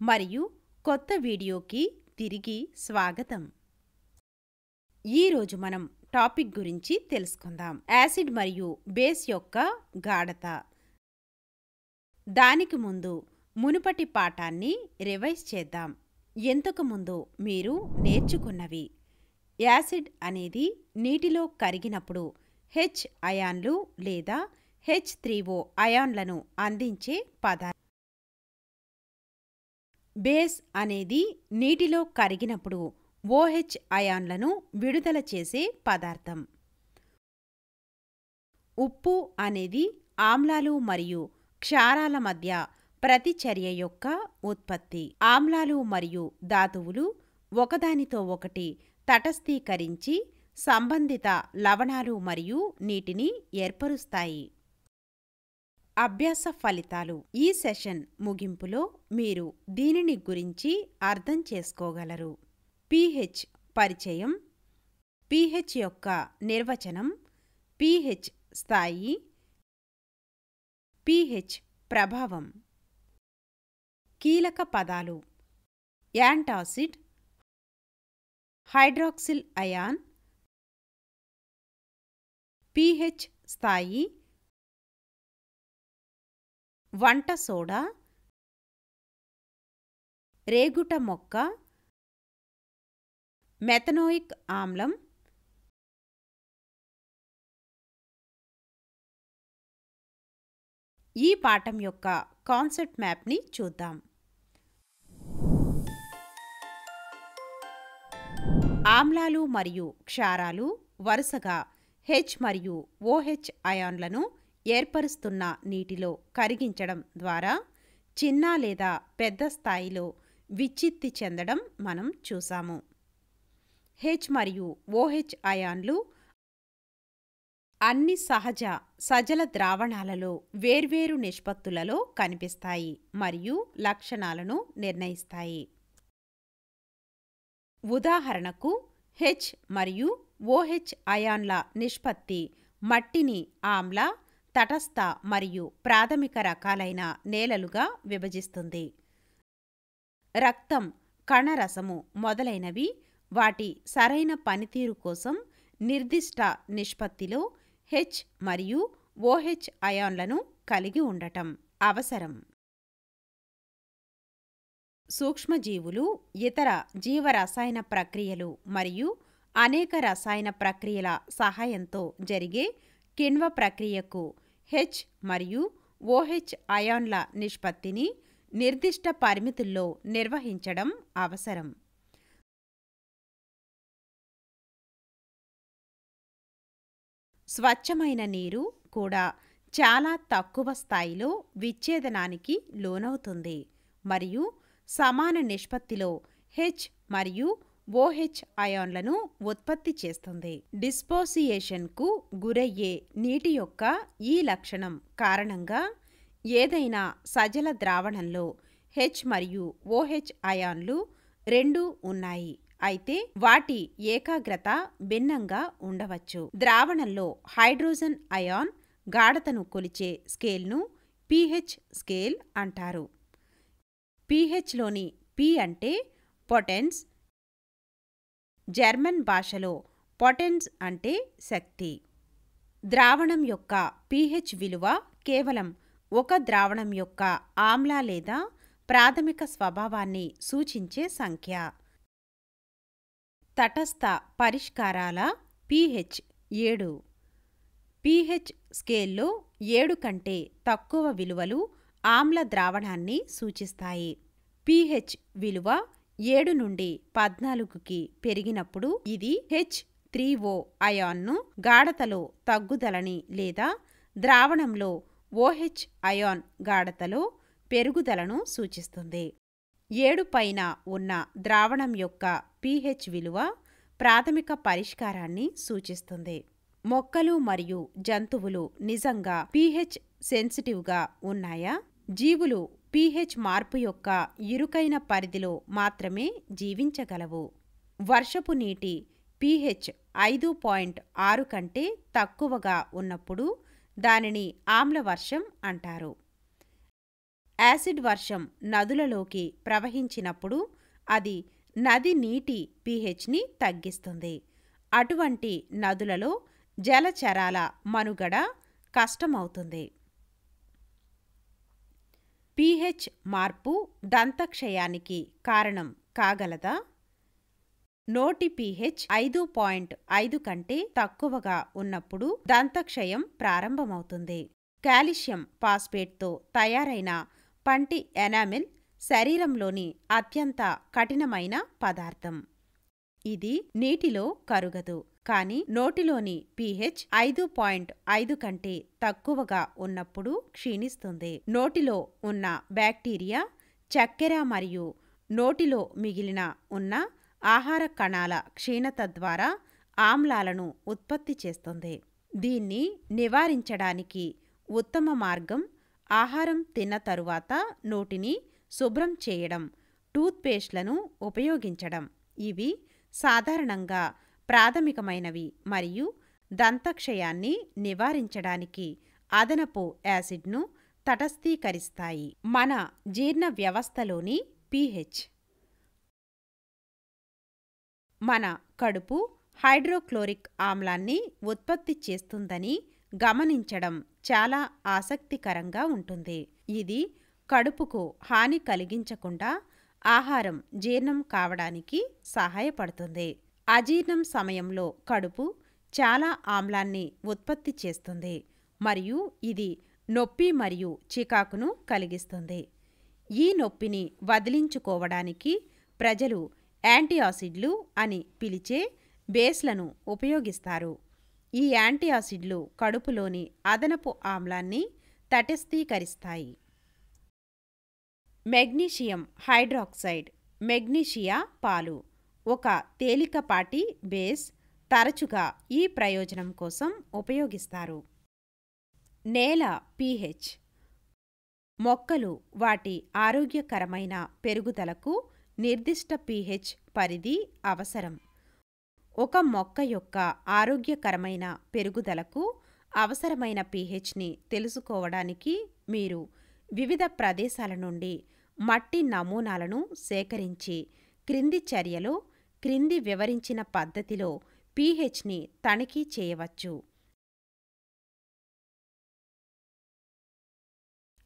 మరియు కొత్త వీడియోకి తిరిగి స్వాగతం. ఈరోజు మనం టాపిక్ గురించి తెలుసుకుందాం. యాసిడ్ మరియు బేస్ యొక్క గాఢత. దానికి ముందు మునుపటి పాఠాన్ని రివైజ్ చేద్దాం. ఇంతకు ముందు మీరు నేర్చుకున్నవి: యాసిడ్ అనేది నీటిలో కరిగినప్పుడు H అయాన్లు లేదా H3O అయాన్లను అందించే పదార్థం. బేస్ అనేది నీటిలో కరిగినప్పుడు OH అయాన్లను విడుదల చేసే పదార్థం. ఉప్పు అనేది ఆమ్లాలు మరియు క్షారాల మధ్య ప్రతిచర్య యొక్క ఉత్పత్తి. ఆమ్లాలు మరియు ధాతువులు ఒకదానితో ఒకటి తటస్థీకరించి సంబంధిత లవణాలు మరియు నీటిని ఏర్పరుస్తాయి. అభ్యాస ఫలితాలు. ఈ సెషన్ ముగింపులో మీరు దీనిని గురించి అర్థం చేసుకోగలరు. pH పరిచయం, pH యొక్క నిర్వచనం, pH స్థాయి, pH ప్రభావం. కీలక పదాలు: యాంటాసిడ్, హైడ్రాక్సిల్ అయాన్, pH స్థాయి, వంట సోడా, రేగుట మొక్క, మెథనోయిక్ ఆమ్లం, ఈ పాఠం యొక్క కాన్సెప్ట్ మ్యాప్ని చూద్దాం. ఆమ్లాలు మరియు క్షారాలు వరుసగా H మరియు OH అయాన్లను ఏర్పరుస్తున్న నీటిలో కరిగించడం ద్వారా చిన్న లేదా పెద్ద స్థాయిలో విచ్ఛిత్తి చెందడం మనం చూసాము. H మరియు OH అయాన్లు అన్ని సహజ సజల ద్రావణాలలో వేర్వేరు నిష్పత్తులలో కనిపిస్తాయి మరియు లక్షణాలను నిర్ణయిస్తాయి. ఉదాహరణకు, H మరియు OH అయాన్ల నిష్పత్తి మట్టిని ఆమ్ల, తటస్థ మరియు ప్రాథమిక రకాలైన నేలలుగా విభజిస్తుంది. రక్తం, కణరసము మొదలైనవి వాటి సరైన పనితీరు కోసం నిర్దిష్ట నిష్పత్తిలో H మరియు OH అయాన్లను కలిగి ఉండటం అవసరం. సూక్ష్మజీవులు, ఇతర జీవరసాయన ప్రక్రియలు మరియు అనేక రసాయన ప్రక్రియల సహాయంతో జరిగే కిణ్వ ప్రక్రియకు H మరియు OH అయాన్ల నిష్పత్తిని నిర్దిష్ట పరిమితుల్లో నిర్వహించడం అవసరం. స్వచ్ఛమైన నీరు కూడా చాలా తక్కువ స్థాయిలో విచ్ఛేదనానికి లోనవుతుంది మరియు సమాన నిష్పత్తిలో H మరియు OH అయాన్లను ఉత్పత్తి చేస్తుంది. డిస్పోసియేషన్కు గురయ్యే నీటి యొక్క ఈ లక్షణం కారణంగా ఏదైనా సజల ద్రావణంలో H మరియు OH అయాన్లు రెండూ ఉన్నాయి, అయితే వాటి ఏకాగ్రత భిన్నంగా ఉండవచ్చు. ద్రావణంలో హైడ్రోజన్ అయాన్ గాఢతను కొలిచే స్కేల్ను pH స్కేల్ అంటారు. pHలోని P అంటే పొటెన్స్. జర్మన్ భాషలో పొటెన్స్ అంటే శక్తి. ద్రావణం యొక్క pH విలువ కేవలం ఒక ద్రావణం యొక్క ఆమ్ల లేదా ప్రాథమిక స్వభావాన్ని సూచించే సంఖ్య. తటస్థ పరిష్కారాల pH 7. pH స్కేల్లో 7 కంటే తక్కువ విలువలు ఆమ్ల ద్రావణాన్ని సూచిస్తాయి. pH విలువ 7 నుండి 14కి పెరిగినప్పుడు ఇది H3O అయాన్ను గాఢతలో తగ్గుదలని లేదా ద్రావణంలో OH అయాన్ గాఢతలో పెరుగుదలను సూచిస్తుంది. 7 పైన ఉన్న ద్రావణం యొక్క pH విలువ ప్రాథమిక పరిష్కారాన్ని సూచిస్తుంది. మొక్కలు మరియు జంతువులు నిజంగా pH సెన్సిటివ్గా ఉన్నాయా? జీవులు pH మార్పు యొక్క ఇరుకైన పరిధిలో మాత్రమే జీవించగలవు. వర్షపు నీటి pH 5.6 కంటే తక్కువగా ఉన్నప్పుడు దానిని ఆమ్లవర్షం అంటారు. యాసిడ్ వర్షం నదులలోకి ప్రవహించినప్పుడు అది నది నీటి pHని తగ్గిస్తుంది. అటువంటి నదులలో జలచరాల మనుగడ కష్టమవుతుంది. pH మార్పు దంతక్షయానికి కారణం కాగలదా? నోటి pH 5.5 కంటే తక్కువగా ఉన్నప్పుడు దంతక్షయం ప్రారంభమవుతుంది. కాల్షియం ఫాస్ఫేట్తో తయారైన పంటి ఎనామిల్ శరీరంలోని అత్యంత కఠినమైన పదార్థం. ఇది నీటిలో కరుగదు, కానీ నోటిలోని pH 5.5 కంటే తక్కువగా ఉన్నప్పుడు క్షీణిస్తుంది. నోటిలో ఉన్న బ్యాక్టీరియా, చక్కెర మరియు నోటిలో మిగిలిన ఉన్న ఆహార కణాల క్షీణత ద్వారా ఆమ్లాలను ఉత్పత్తి చేస్తుంది. దీన్ని నివారించడానికి ఉత్తమ మార్గం ఆహారం తిన్న తరువాత నోటిని శుభ్రం చేయడం, టూత్పేస్ట్లను ఉపయోగించడం. ఇవి సాధారణంగా ప్రాథమికమైనవి మరియు దంతక్షయాన్ని నివారించడానికి అదనపు యాసిడ్ను తటస్థీకరిస్తాయి. మన జీర్ణ వ్యవస్థలోని pH. మన కడుపు హైడ్రోక్లోరిక్ ఆమ్లాన్ని ఉత్పత్తి చేస్తుందని గమనించడం చాలా ఆసక్తికరంగా ఉంటుంది. ఇది కడుపుకు హాని కలిగించకుండా ఆహారం జీర్ణం కావడానికి సహాయపడుతుంది. అజీర్ణం సమయంలో కడుపు చాలా ఆమ్లాన్ని ఉత్పత్తి చేస్తుంది మరియు ఇది నొప్పి మరియు చికాకును కలిగిస్తుంది. ఈ నొప్పిని వదిలించుకోవడానికి ప్రజలు యాంటీయాసిడ్లు అని పిలిచే బేస్లను ఉపయోగిస్తారు. ఈ యాంటీయాసిడ్లు కడుపులోని అదనపు ఆమ్లాన్ని తటస్థీకరిస్తాయి. మెగ్నీషియం హైడ్రాక్సైడ్, మెగ్నీషియా పాలు ఒక తేలికపాటి బేస్. తరచుగా ఈ ప్రయోజనం కోసం ఉపయోగిస్తారు. నేల pH. మొక్కలు వాటి ఆరోగ్యకరమైన పెరుగుదలకు నిర్దిష్ట pH పరిధి అవసరం. ఒక మొక్క యొక్క ఆరోగ్యకరమైన పెరుగుదలకు అవసరమైన pHని తెలుసుకోవడానికి మీరు వివిధ ప్రదేశాల నుండి మట్టి నమూనాలను సేకరించి క్రింది చర్యలో క్రింది వివరించిన పద్ధతిలో pHని తనిఖీ చేయవచ్చు.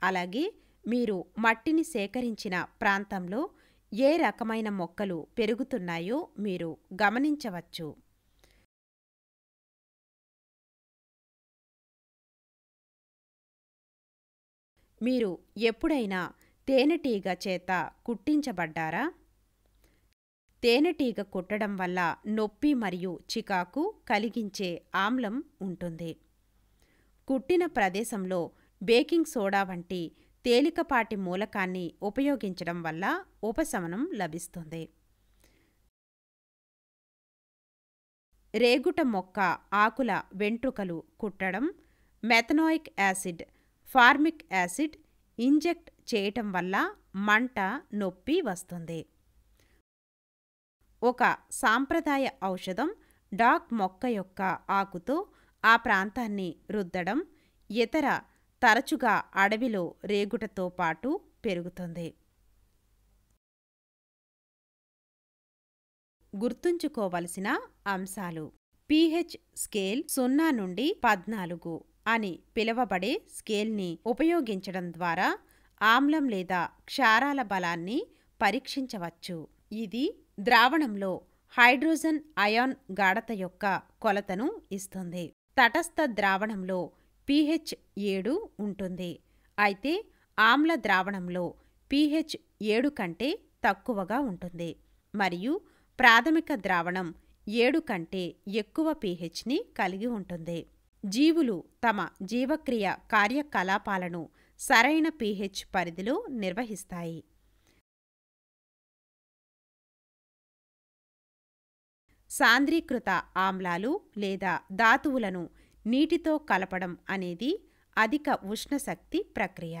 అలాగే మీరు మట్టిని సేకరించిన ప్రాంతంలో ఏ రకమైన మొక్కలు పెరుగుతున్నాయో మీరు గమనించవచ్చు. మీరు ఎప్పుడైనా తేనెటీగ చేత కుట్టించబడ్డారా? తేనెటీగ కుట్టడం వల్ల నొప్పి మరియు చికాకు కలిగించే ఆమ్లం ఉంటుంది. కుట్టిన ప్రదేశంలో బేకింగ్ సోడా వంటి తేలికపాటి మూలకాన్ని ఉపయోగించడం వల్ల ఉపశమనం లభిస్తుంది. రేగుట మొక్క ఆకుల వెంట్రుకలు కుట్టడం, methanoic acid, formic acid inject చేయటం వల్ల మంట, నొప్పి వస్తుంది. ఒక సాంప్రదాయ ఔషధం డాక్ మొక్క యొక్క ఆకుతో ఆ ప్రాంతాన్ని రుద్దడం ఇతర తరచుగా అడవిలో రేగుటతో పాటు పెరుగుతుంది. గుర్తుంచుకోవలసిన అంశాలు: pH స్కేల్ 0 నుండి 14 అని పిలువబడే స్కేల్ని ఉపయోగించడం ద్వారా ఆమ్లం లేదా క్షారాల బలాన్ని పరీక్షించవచ్చు. ఇది ద్రావణంలో హైడ్రోజన్ అయాన్ గాఢత యొక్క కొలతను ఇస్తుంది. తటస్థ ద్రావణంలో pH 7 ఉంటుంది, అయితే ఆమ్ల ద్రావణంలో pH 7 కంటే తక్కువగా ఉంటుంది మరియు ప్రాథమిక ద్రావణం 7 కంటే ఎక్కువ pHని కలిగి ఉంటుంది. జీవులు తమ జీవక్రియ కార్యకలాపాలను సరైన pH పరిధిలో నిర్వహిస్తాయి. సాంద్రీకృత ఆమ్లాలు లేదా ధాతువులను నీటితో కలపడం అనేది అధిక ఉష్ణశక్తి ప్రక్రియ.